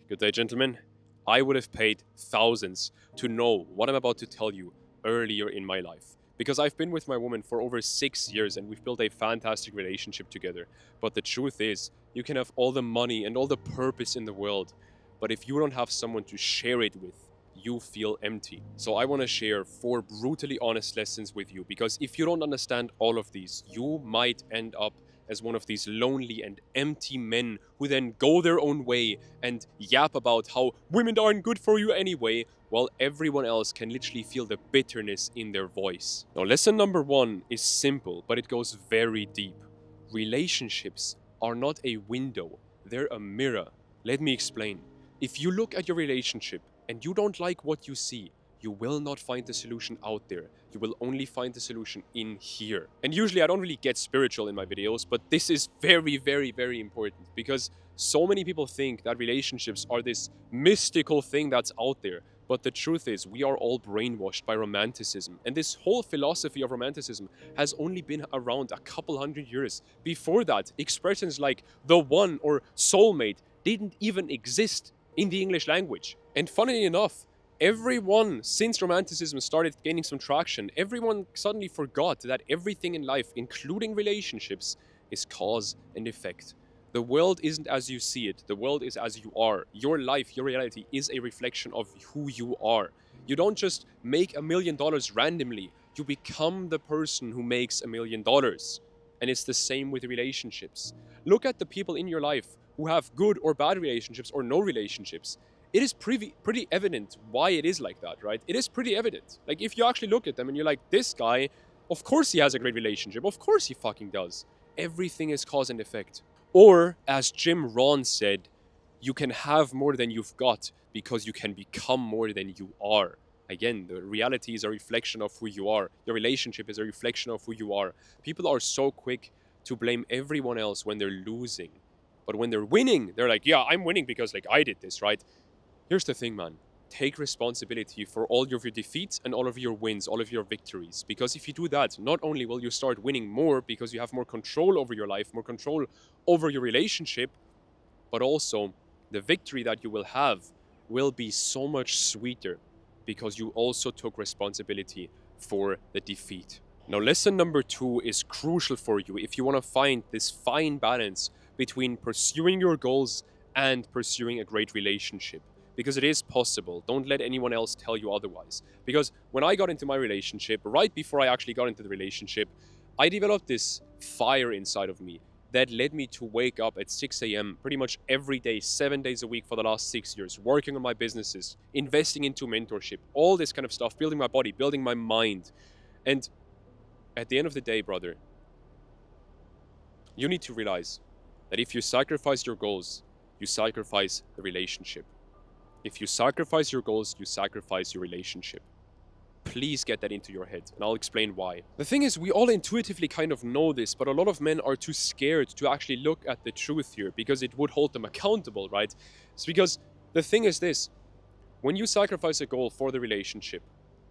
Good day, gentlemen. I would have paid thousands to know what I'm about to tell you earlier in my life. Because I've been with my woman for over 6 years and we've built a fantastic relationship together. But the truth is, you can have all the money and all the purpose in the world, but if you don't have someone to share it with, you feel empty. So I want to share 4 brutally honest lessons with you because if you don't understand all of these, you might end up as one of these lonely and empty men who then go their own way and yap about how women aren't good for you anyway, while everyone else can literally feel the bitterness in their voice. Now, lesson number 1 is simple, but it goes very deep. Relationships are not a window, they're a mirror. Let me explain. If you look at your relationship and you don't like what you see, you will not find the solution out there. You will only find the solution in here. And usually I don't really get spiritual in my videos, but this is very, very, very important because so many people think that relationships are this mystical thing that's out there. But the truth is, we are all brainwashed by romanticism. And this whole philosophy of romanticism has only been around a couple hundred years. Before that, expressions like the one or soulmate didn't even exist in the English language. And funnily enough, everyone, since romanticism started gaining some traction, everyone suddenly forgot that everything in life, including relationships, is cause and effect. The world isn't as you see it, the world is as you are. Your life, your reality is a reflection of who you are. You don't just make $1 million randomly, you become the person who makes $1 million. And it's the same with relationships. Look at the people in your life who have good or bad relationships or no relationships. It is pretty evident why it is like that, right? It is pretty evident. Like, if you actually look at them and you're like, this guy, of course he has a great relationship. Of course he fucking does. Everything is cause and effect. Or, as Jim Rohn said, you can have more than you've got because you can become more than you are. Again, the reality is a reflection of who you are. Your relationship is a reflection of who you are. People are so quick to blame everyone else when they're losing. But when they're winning, they're like, yeah, I'm winning because like I did this, right? Here's the thing, man. Take responsibility for all of your defeats and all of your wins, all of your victories. Because if you do that, not only will you start winning more because you have more control over your life, more control over your relationship, but also the victory that you will have will be so much sweeter because you also took responsibility for the defeat. Now, lesson number 2 is crucial for you if you want to find this fine balance between pursuing your goals and pursuing a great relationship. Because it is possible. Don't let anyone else tell you otherwise. Because when I got into my relationship, right before I actually got into the relationship, I developed this fire inside of me that led me to wake up at 6 a.m. pretty much every day, 7 days a week for the last 6 years, working on my businesses, investing into mentorship, all this kind of stuff, building my body, building my mind. And at the end of the day, brother, you need to realize that if you sacrifice your goals, you sacrifice the relationship. If you sacrifice your goals, you sacrifice your relationship. Please get that into your head, and I'll explain why. The thing is, we all intuitively kind of know this, but a lot of men are too scared to actually look at the truth here because it would hold them accountable, right? It's because the thing is this. When you sacrifice a goal for the relationship,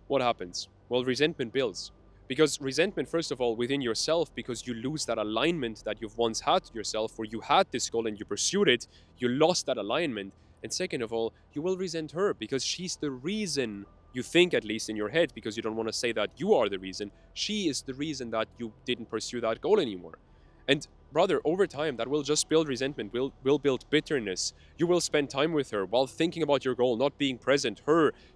what happens? Well, resentment builds. Because resentment, first of all, within yourself, because you lose that alignment that you've once had to yourself, where you had this goal and you pursued it, you lost that alignment. And second of all, you will resent her because she's the reason, you think at least in your head, because you don't want to say that you are the reason, she is the reason that you didn't pursue that goal anymore. And brother, over time, that will just build resentment, will build bitterness. You will spend time with her while thinking about your goal, not being present.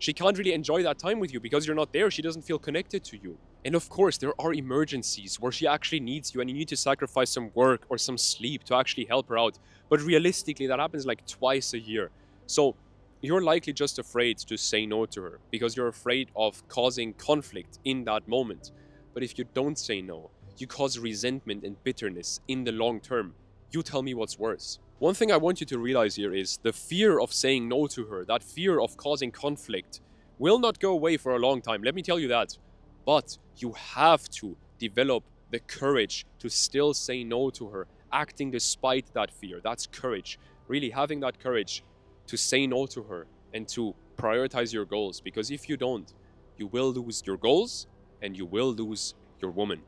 She can't really enjoy that time with you because you're not there. She doesn't feel connected to you. And of course, there are emergencies where she actually needs you and you need to sacrifice some work or some sleep to actually help her out. But realistically, that happens like twice a year. So you're likely just afraid to say no to her because you're afraid of causing conflict in that moment. But if you don't say no, you cause resentment and bitterness in the long term. You tell me what's worse. One thing I want you to realize here is the fear of saying no to her, that fear of causing conflict, will not go away for a long time. Let me tell you that. But you have to develop the courage to still say no to her, acting despite that fear. That's courage. Really having that courage to say no to her and to prioritize your goals. Because if you don't, you will lose your goals and you will lose your woman.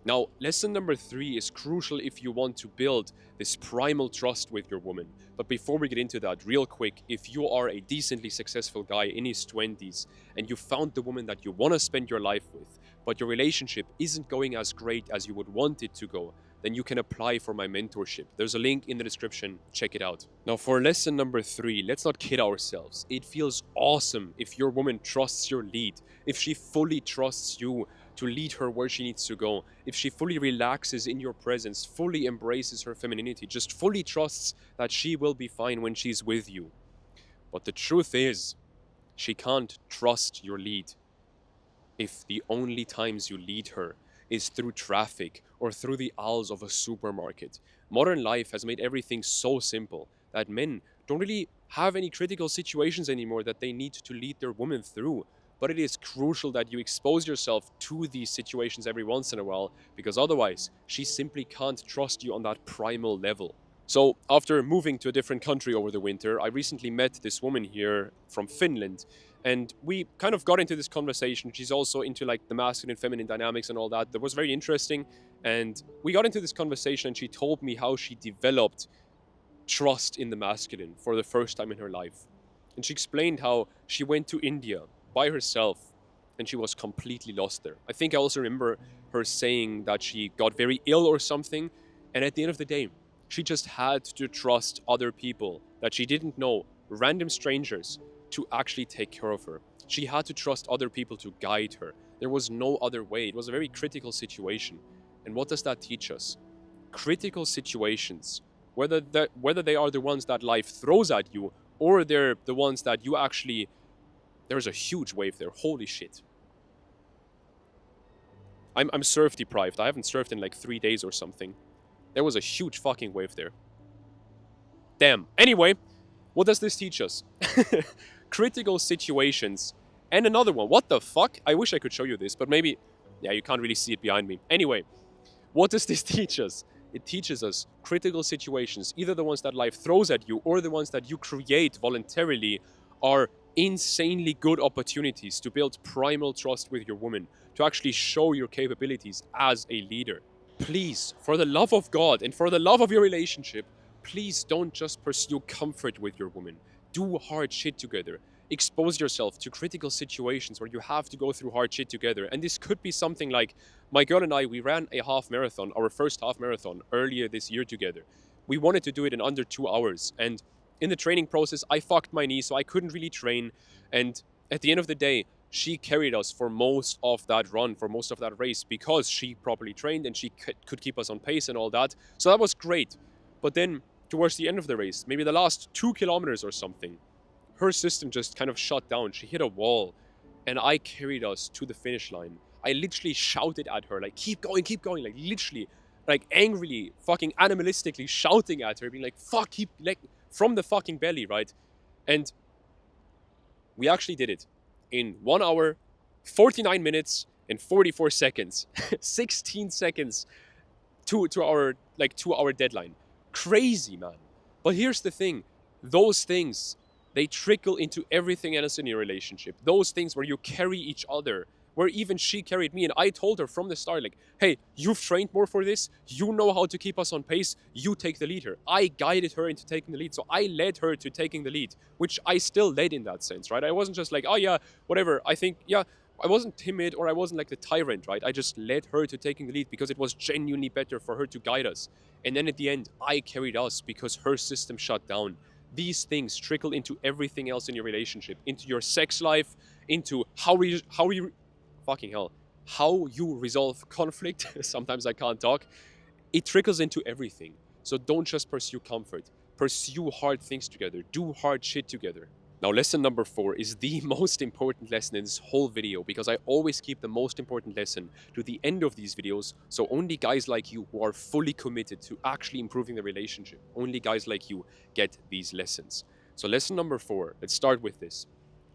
Now, lesson number 3 is crucial if you want to build this primal trust with your woman. But before we get into that, real quick, if you are a decently successful guy in his 20s and you found the woman that you want to spend your life with, but your relationship isn't going as great as you would want it to go, then you can apply for my mentorship. There's a link in the description. Check it out. Now, for lesson number 3, let's not kid ourselves. It feels awesome if your woman trusts your lead, if she fully trusts you to lead her where she needs to go, if she fully relaxes in your presence, fully embraces her femininity, just fully trusts that she will be fine when she's with you. But the truth is, she can't trust your lead if the only times you lead her is through traffic or through the aisles of a supermarket. Modern life has made everything so simple that men don't really have any critical situations anymore that they need to lead their women through. But it is crucial that you expose yourself to these situations every once in a while, because otherwise, she simply can't trust you on that primal level. So, after moving to a different country over the winter, I recently met this woman here from Finland, and we kind of got into this conversation. She's also into like the masculine feminine dynamics and all that. That was very interesting. And we got into this conversation, and she told me how she developed trust in the masculine for the first time in her life. And she explained how she went to India by herself and she was completely lost there. I think I also remember her saying that she got very ill or something. And at the end of the day, she just had to trust other people that she didn't know, random strangers, to actually take care of her. She had to trust other people to guide her. There was no other way. It was a very critical situation. And what does that teach us? Critical situations, whether they are the ones that life throws at you or they're the ones that you actually... There's a huge wave there. Holy shit. I'm surf deprived. I haven't surfed in like 3 days or something. There was a huge fucking wave there. Damn. Anyway, what does this teach us? Critical situations. And another one. What the fuck? I wish I could show you this, but maybe... Yeah, you can't really see it behind me. Anyway, what does this teach us? It teaches us critical situations, either the ones that life throws at you or the ones that you create voluntarily, are insanely good opportunities to build primal trust with your woman, to actually show your capabilities as a leader. Please, for the love of God and for the love of your relationship, please don't just pursue comfort with your woman. Do hard shit together. Expose yourself to critical situations where you have to go through hard shit together. And this could be something like, my girl and I, we ran a half marathon, our first half marathon, earlier this year together. We wanted to do it in under 2 hours. And in the training process, I fucked my knee, so I couldn't really train. And at the end of the day, she carried us for most of that run, for most of that race, because she properly trained and she could keep us on pace and all that. So that was great. But then towards the end of the race, maybe the last 2 kilometers or something, her system just kind of shut down. She hit a wall and I carried us to the finish line. I literally shouted at her, like, keep going, like literally, like angrily, fucking animalistically shouting at her, being like, fuck, keep, like, from the fucking belly, right? And we actually did it in 1 hour, 49 minutes and 44 seconds, 16 seconds to our deadline. Crazy, man. But here's the thing, those things, they trickle into everything else in your relationship. Those things where you carry each other, where even she carried me. And I told her from the start, like, hey, you've trained more for this. You know how to keep us on pace. You take the lead here. I guided her into taking the lead. So I led her to taking the lead, which I still led in that sense, right? I wasn't just like, oh yeah, whatever. I think, yeah, I wasn't timid or I wasn't like the tyrant, right? I just led her to taking the lead because it was genuinely better for her to guide us. And then at the end, I carried us because her system shut down. These things trickle into everything else in your relationship, into your sex life, into how you resolve conflict. Sometimes I can't talk. It trickles into everything. So don't just pursue comfort. Pursue hard things together. Do hard shit together. Now, lesson number 4 is the most important lesson in this whole video, because I always keep the most important lesson to the end of these videos, so only guys like you who are fully committed to actually improving the relationship, only guys like you get these lessons. So lesson number 4, let's start with this.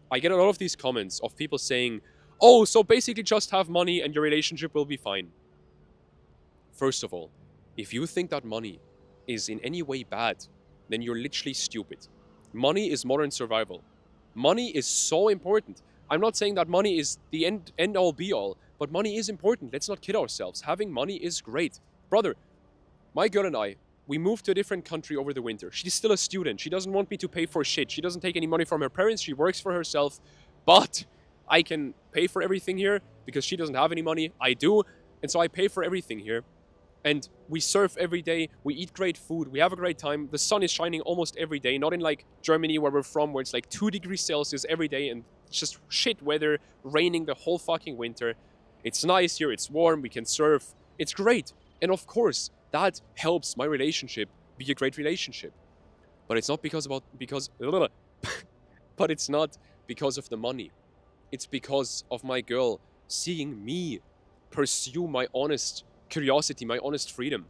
I get a lot of these comments of people saying, oh, so basically just have money and your relationship will be fine. First of all, if you think that money is in any way bad, then you're literally stupid. Money is modern survival. Money is so important. I'm not saying that money is the end all be all, But money is important. Let's not kid ourselves. Having money is great. Brother, my girl and I, we moved to a different country over the winter. She's still a student. She doesn't want me to pay for shit. She doesn't take any money from her parents. She works for herself. But I can pay for everything here because she doesn't have any money. I do. And so I pay for everything here. And we surf every day. We eat great food. We have a great time. The sun is shining almost every day. Not in like Germany where we're from, where it's like 2 degrees Celsius every day and it's just shit weather, raining the whole fucking winter. It's nice here. It's warm. We can surf. It's great. And of course, that helps my relationship be a great relationship. But it's not but it's not because of the money. It's because of my girl seeing me pursue my honest curiosity, my honest freedom.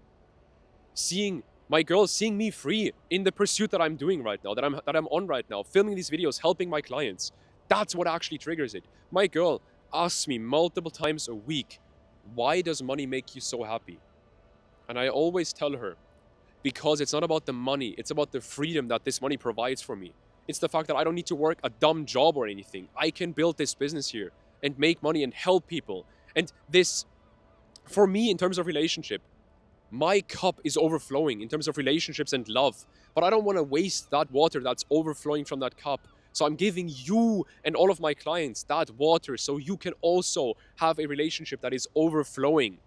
Seeing my girl seeing me free in the pursuit that I'm doing right now, that I'm on right now, filming these videos, helping my clients. That's what actually triggers it. My girl asks me multiple times a week, why does money make you so happy? And I always tell her, because it's not about the money, it's about the freedom that this money provides for me. It's the fact that I don't need to work a dumb job or anything. I can build this business here and make money and help people. And this, for me, in terms of relationship, my cup is overflowing in terms of relationships and love. But I don't want to waste that water that's overflowing from that cup. So I'm giving you and all of my clients that water so you can also have a relationship that is overflowing.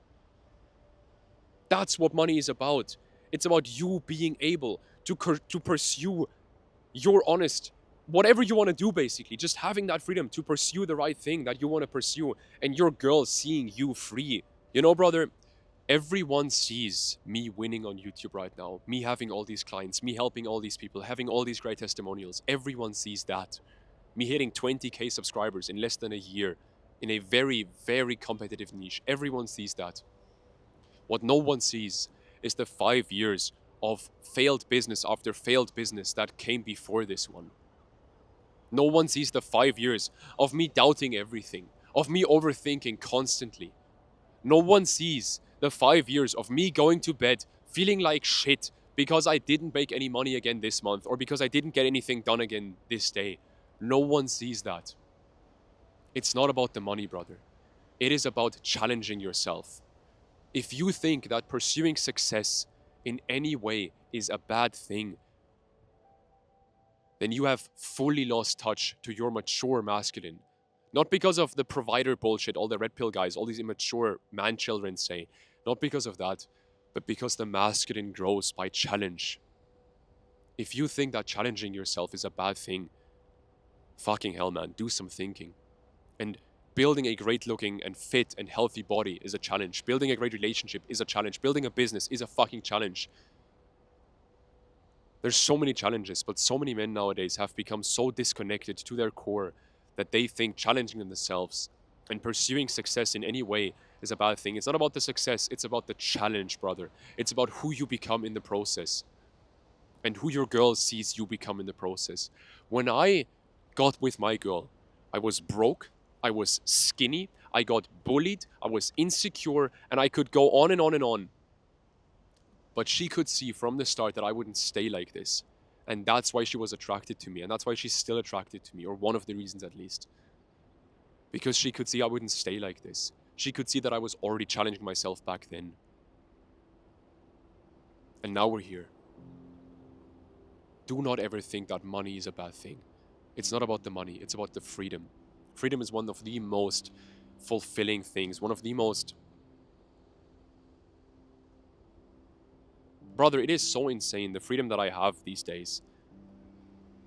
That's what money is about. It's about you being able to pursue your honest, whatever you want to do basically. Just having that freedom to pursue the right thing that you want to pursue and your girl seeing you free. You know, brother, everyone sees me winning on YouTube right now. Me having all these clients, me helping all these people, having all these great testimonials. Everyone sees that. Me hitting 20k subscribers in less than a year in a very, very competitive niche. Everyone sees that. What no one sees is the 5 years of failed business after failed business that came before this one. No one sees the 5 years of me doubting everything, of me overthinking constantly. No one sees the 5 years of me going to bed feeling like shit because I didn't make any money again this month or because I didn't get anything done again this day. No one sees that. It's not about the money, brother. It is about challenging yourself. If you think that pursuing success in any way is a bad thing, then you have fully lost touch to your mature masculine. Not because of the provider bullshit all the red pill guys, all these immature man children say. Not because of that, but because the masculine grows by challenge. If you think that challenging yourself is a bad thing, fucking hell, man, do some thinking. And building a great looking and fit and healthy body is a challenge. Building a great relationship is a challenge. Building a business is a fucking challenge. There's so many challenges, but so many men nowadays have become so disconnected to their core that they think challenging themselves and pursuing success in any way is a bad thing. It's not about the success, it's about the challenge, brother. It's about who you become in the process and who your girl sees you become in the process. When I got with my girl, I was broke, I was skinny, I got bullied, I was insecure, and I could go on and on and on. But she could see from the start that I wouldn't stay like this. And that's why she was attracted to me. And that's why she's still attracted to me, or one of the reasons at least. Because she could see I wouldn't stay like this. She could see that I was already challenging myself back then. And now we're here. Do not ever think that money is a bad thing. It's not about the money, it's about the freedom. Freedom is one of the most fulfilling things, one of the most... Brother, it is so insane, the freedom that I have these days.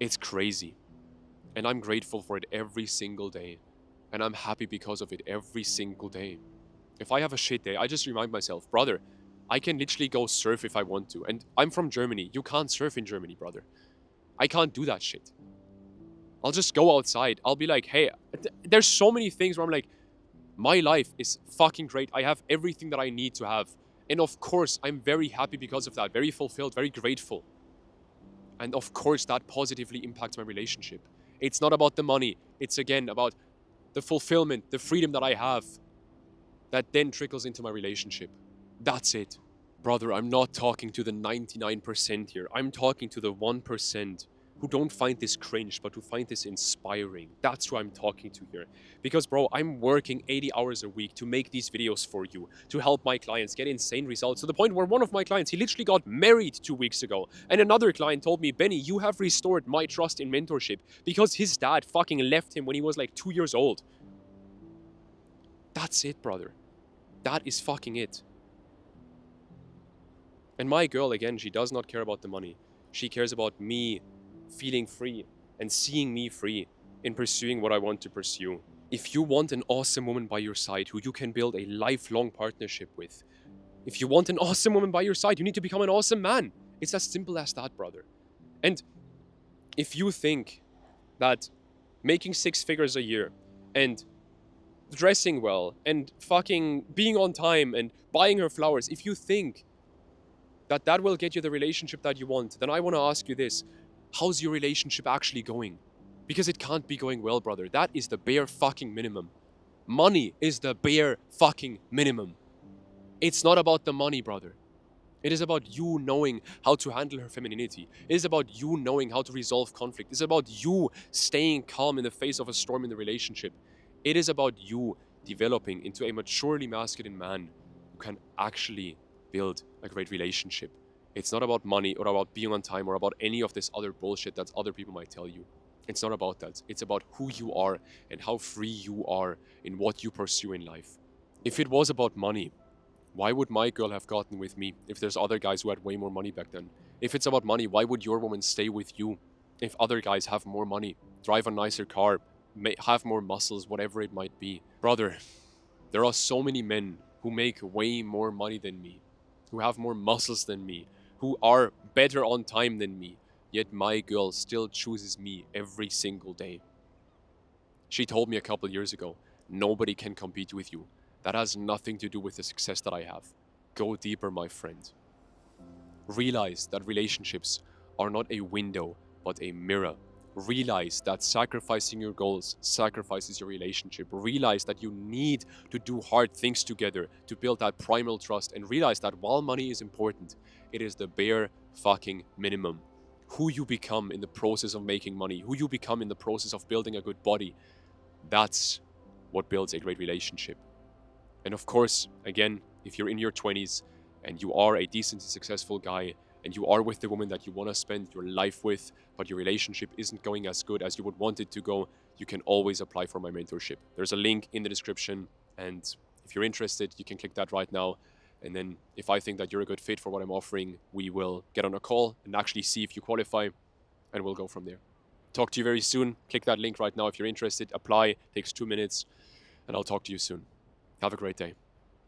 It's crazy. And I'm grateful for it every single day. And I'm happy because of it every single day. If I have a shit day, I just remind myself, brother, I can literally go surf if I want to. And I'm from Germany. You can't surf in Germany, brother. I can't do that shit. I'll just go outside. I'll be like, hey, there's so many things where I'm like, my life is fucking great. I have everything that I need to have. And of course, I'm very happy because of that. Very fulfilled, very grateful. And of course, that positively impacts my relationship. It's not about the money. It's again about the fulfillment, the freedom that I have that then trickles into my relationship. That's it. Brother, I'm not talking to the 99% here. I'm talking to the 1% who don't find this cringe, but who find this inspiring. That's who I'm talking to here. Because, bro, I'm working 80 hours a week to make these videos for you, to help my clients get insane results, to the point where one of my clients, he literally got married 2 weeks ago. And another client told me, Benny, you have restored my trust in mentorship because his dad fucking left him when he was like 2 years old. That's it, brother. That is fucking it. And my girl, again, she does not care about the money. She cares about me feeling free and seeing me free in pursuing what I want to pursue. If you want an awesome woman by your side who you can build a lifelong partnership with, if you want an awesome woman by your side, you need to become an awesome man. It's as simple as that, brother. And if you think that making 6 figures a year and dressing well and fucking being on time and buying her flowers, if you think that that will get you the relationship that you want, then I want to ask you this. How's your relationship actually going? Because it can't be going well, brother. That is the bare fucking minimum. Money is the bare fucking minimum. It's not about the money, brother. It is about you knowing how to handle her femininity. It is about you knowing how to resolve conflict. It's about you staying calm in the face of a storm in the relationship. It is about you developing into a maturely masculine man who can actually build a great relationship. It's not about money or about being on time or about any of this other bullshit that other people might tell you. It's not about that. It's about who you are and how free you are in what you pursue in life. If it was about money, why would my girl have gotten with me if there's other guys who had way more money back then? If it's about money, why would your woman stay with you if other guys have more money, drive a nicer car, have more muscles, whatever it might be? Brother, there are so many men who make way more money than me, who have more muscles than me, who are better on time than me, yet my girl still chooses me every single day. She told me a couple years ago, nobody can compete with you. That has nothing to do with the success that I have. Go deeper, my friend. Realize that relationships are not a window, but a mirror. Realize that sacrificing your goals sacrifices your relationship. Realize that you need to do hard things together to build that primal trust. And realize that while money is important, it is the bare fucking minimum. Who you become in the process of making money, who you become in the process of building a good body, that's what builds a great relationship. And of course, again, if you're in your 20s and you are a decently successful guy and you are with the woman that you want to spend your life with, but your relationship isn't going as good as you would want it to go, you can always apply for my mentorship. There's a link in the description, and if you're interested, you can click that right now. And then if I think that you're a good fit for what I'm offering, we will get on a call and actually see if you qualify, and we'll go from there. Talk to you very soon. Click that link right now if you're interested. Apply, takes 2 minutes, and I'll talk to you soon. Have a great day.